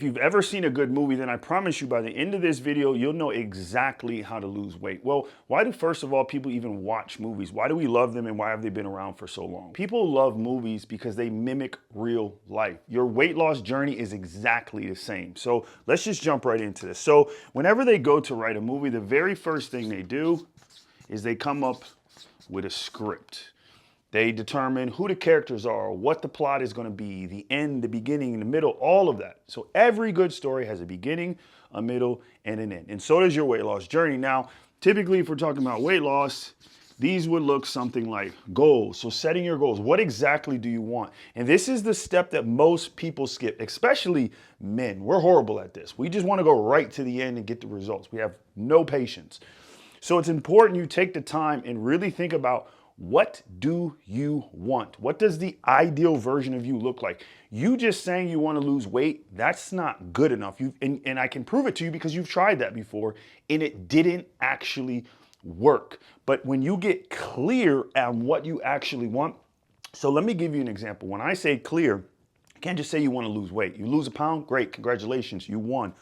you've ever seen a good movie, then I promise you by the end of this video, you'll know exactly how to lose weight. Well, why do, first of all, people even watch movies? Why do we love them and why have they been around for so long? People love movies because they mimic real life. Your weight loss journey is exactly the same. So let's just jump right into this. So whenever they go to write a movie, the very first thing they do is they come up with a script. They determine who the characters are, what the plot is going to be, the end, the beginning, the middle, all of that. So every good story has a beginning, a middle, and an end. And so does your weight loss journey. Now, typically, if we're talking about weight loss, these would look something like goals. So setting your goals. What exactly do you want? And this is the step that most people skip, especially men. We're horrible at this. We just want to go right to the end and get the results. We have no patience. So it's important you take the time and really think about, what do you want? What does the ideal version of you look like? You just saying you want to lose weight, that's not good enough. And I can prove it to you because you've tried that before and it didn't actually work. But when you get clear on what you actually want, so let me give you an example. When I say clear, you can't just say you want to lose weight. You lose a pound, great, congratulations, you won,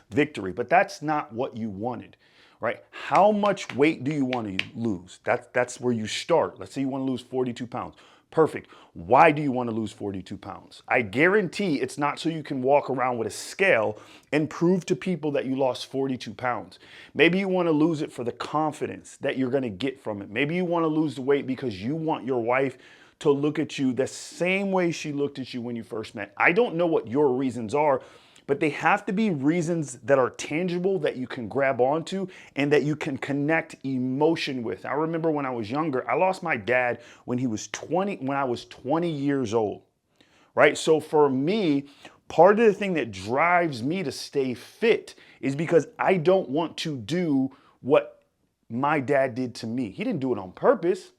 victory. But that's not what you wanted. Right? How much weight do you want to lose? That's where you start. Let's say you want to lose 42 pounds. Perfect. Why do you want to lose 42 pounds? I guarantee it's not so you can walk around with a scale and prove to people that you lost 42 pounds. Maybe you want to lose it for the confidence that you're going to get from it. Maybe you want to lose the weight because you want your wife to look at you the same way she looked at you when you first met. I don't know what your reasons are, but they have to be reasons that are tangible, that you can grab onto and that you can connect emotion with. I remember when I was younger, I lost my dad when I was 20 years old, right? So for me, part of the thing that drives me to stay fit is because I don't want to do what my dad did to me. He didn't do it on purpose,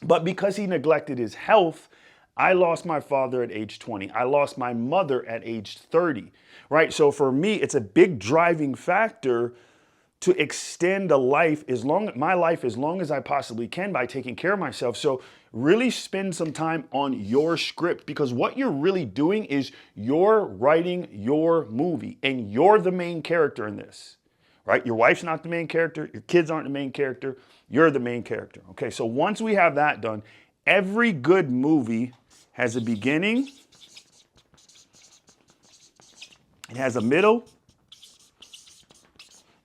but because he neglected his health, I lost my father at age 20. I lost my mother at age 30, right? So for me, it's a big driving factor to extend my life as long as I possibly can by taking care of myself. So really spend some time on your script, because what you're really doing is you're writing your movie and you're the main character in this, right? Your wife's not the main character. Your kids aren't the main character. You're the main character. Okay, so once we have that done, every good movie has a beginning, it has a middle,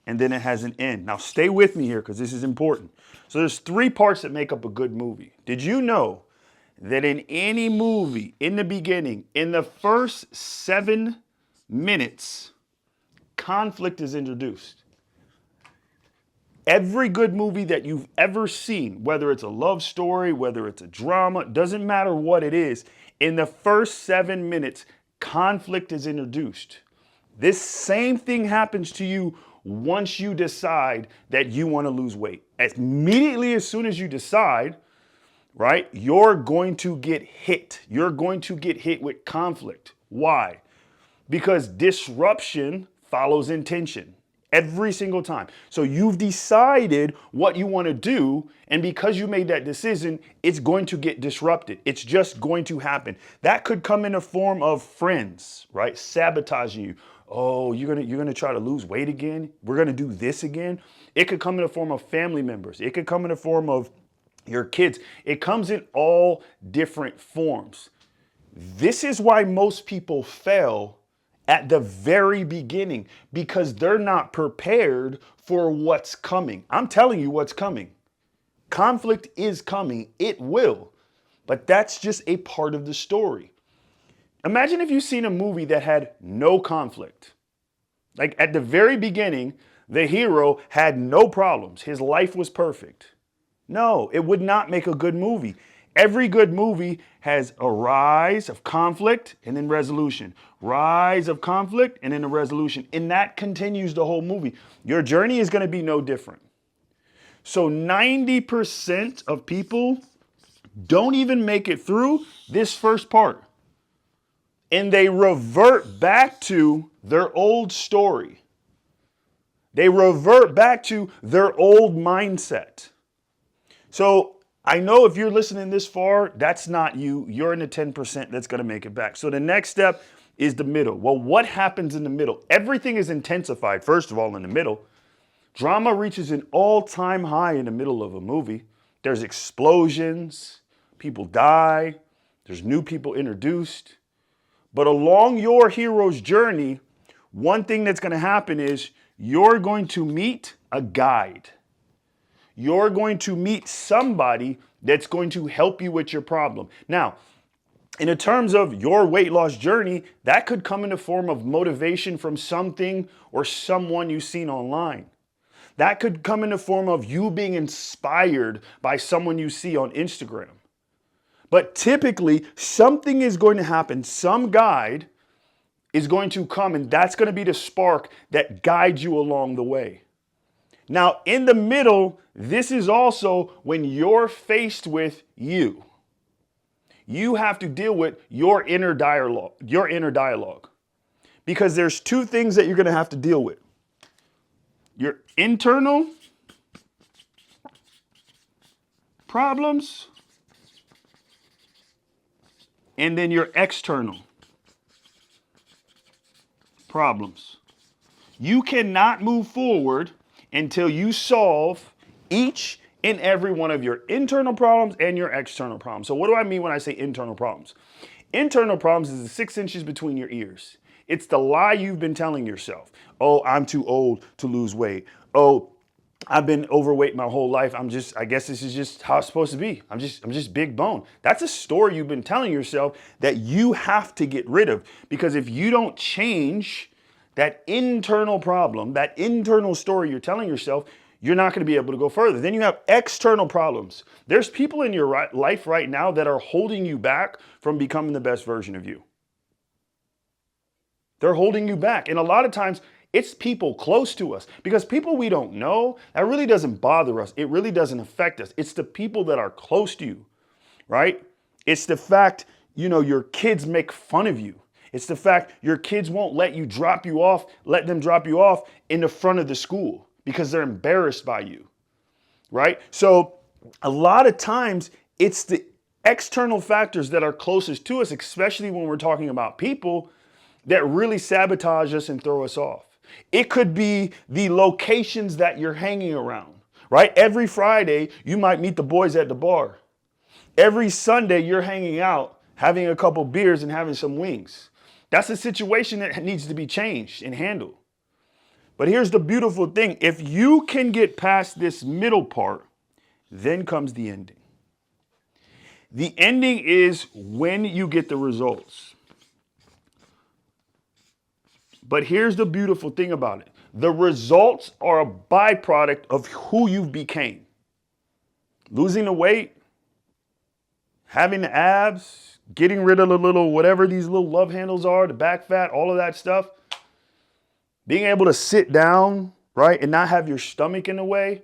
and then it has an end. Now stay with me here because this is important. So there's 3 parts that make up a good movie. Did you know that in any movie, in the beginning, in the first 7 minutes, conflict is introduced? Every good movie that you've ever seen, whether it's a love story, whether it's a drama, doesn't matter what it is, in the first 7 minutes, conflict is introduced. This same thing happens to you once you decide that you want to lose weight. Immediately as soon as you decide, right, you're going to get hit. You're going to get hit with conflict. Why? Because disruption follows intention. Every single time. So you've decided what you want to do, and because you made that decision, it's going to get disrupted. It's just going to happen. That could come in a form of friends, right? Sabotaging you. Oh, you're gonna try to lose weight again? We're gonna do this again? It could come in the form of family members. It could come in the form of your kids. It comes in all different forms. This is why most people fail at the very beginning, because they're not prepared for what's coming. I'm telling you what's coming. Conflict is coming. It will. But that's just a part of the story. Imagine if you've seen a movie that had no conflict. Like at the very beginning, the hero had no problems. His life was perfect. No, it would not make a good movie. Every good movie has a rise of conflict and then resolution. Rise of conflict and then a resolution. And that continues the whole movie. Your journey is going to be no different. So 90% of people don't even make it through this first part. And they revert back to their old story. They revert back to their old mindset. So I know if you're listening this far, that's not you. You're in the 10% that's going to make it back. So the next step is the middle. Well, what happens in the middle? Everything is intensified, first of all, in the middle. Drama reaches an all-time high in the middle of a movie. There's explosions, people die, there's new people introduced. But along your hero's journey, one thing that's going to happen is you're going to meet a guide. You're going to meet somebody that's going to help you with your problem. Now, in terms of your weight loss journey, that could come in the form of motivation from something or someone you've seen online. That could come in the form of you being inspired by someone you see on Instagram. But typically, something is going to happen. Some guide is going to come, and that's going to be the spark that guides you along the way. Now, in the middle, this is also when you're faced with you. You have to deal with your inner dialogue. Because there's two things that you're going to have to deal with. Your internal problems and then your external problems. You cannot move forward until you solve each and every one of your internal problems and your external problems. So what do I mean when I say internal problems? Internal problems is the 6 inches between your ears. It's the lie you've been telling yourself. Oh, I'm too old to lose weight. Oh, I've been overweight my whole life. I guess this is just how it's supposed to be. I'm just big bone. That's a story you've been telling yourself that you have to get rid of. Because if you don't change that internal problem, that internal story you're telling yourself, you're not going to be able to go further. Then you have external problems. There's people in your life right now that are holding you back from becoming the best version of you. They're holding you back. And a lot of times it's people close to us, because people we don't know, that really doesn't bother us. It really doesn't affect us. It's the people that are close to you, right? It's the fact, your kids make fun of you. It's the fact your kids won't let them drop you off in the front of the school because they're embarrassed by you, right? So a lot of times it's the external factors that are closest to us, especially when we're talking about people, that really sabotage us and throw us off. It could be the locations that you're hanging around, right? Every Friday, you might meet the boys at the bar. Every Sunday, you're hanging out, having a couple beers and having some wings. That's a situation that needs to be changed and handled. But here's the beautiful thing. If you can get past this middle part, then comes the ending. The ending is when you get the results. But here's the beautiful thing about it. The results are a byproduct of who you became. Losing the weight, having the abs, getting rid of the little, whatever these little love handles are, the back fat, all of that stuff. Being able to sit down, right, and not have your stomach in the way.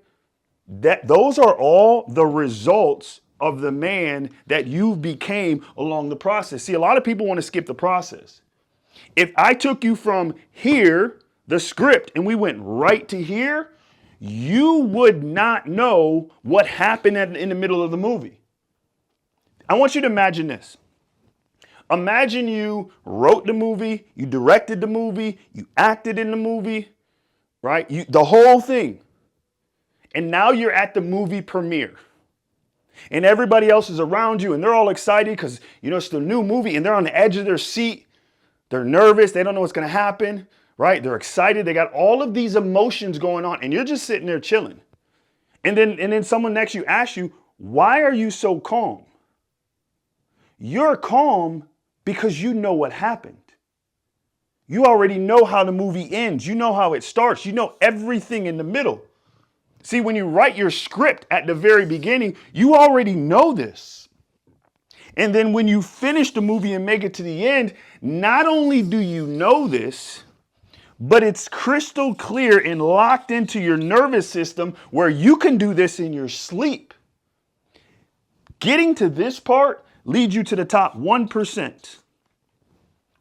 Those are all the results of the man that you became along the process. See, a lot of people want to skip the process. If I took you from here, the script, and we went right to here, you would not know what happened in the middle of the movie. I want you to imagine this. Imagine you wrote the movie, you directed the movie, you acted in the movie, right? The whole thing. And now you're at the movie premiere. And everybody else is around you and they're all excited because, it's the new movie and they're on the edge of their seat. They're nervous. They don't know what's going to happen, right? They're excited. They got all of these emotions going on and you're just sitting there chilling. And then someone next to you asks you, why are you so calm? You're calm because you know what happened. You already know how the movie ends. You know how it starts. You know everything in the middle. See, when you write your script at the very beginning, you already know this. And then when you finish the movie and make it to the end, not only do you know this, but it's crystal clear and locked into your nervous system where you can do this in your sleep. Getting to this part leads you to the top 1%.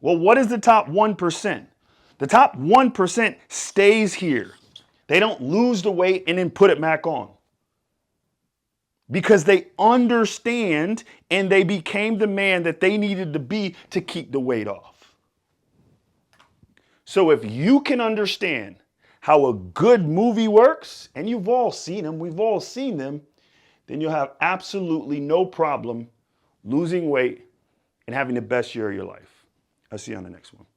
Well, what is the top 1%? The top 1% stays here. They don't lose the weight and then put it back on. Because they understand and they became the man that they needed to be to keep the weight off. So if you can understand how a good movie works, and you've all seen them, we've all seen them, then you'll have absolutely no problem losing weight and having the best year of your life. I'll see you on the next one.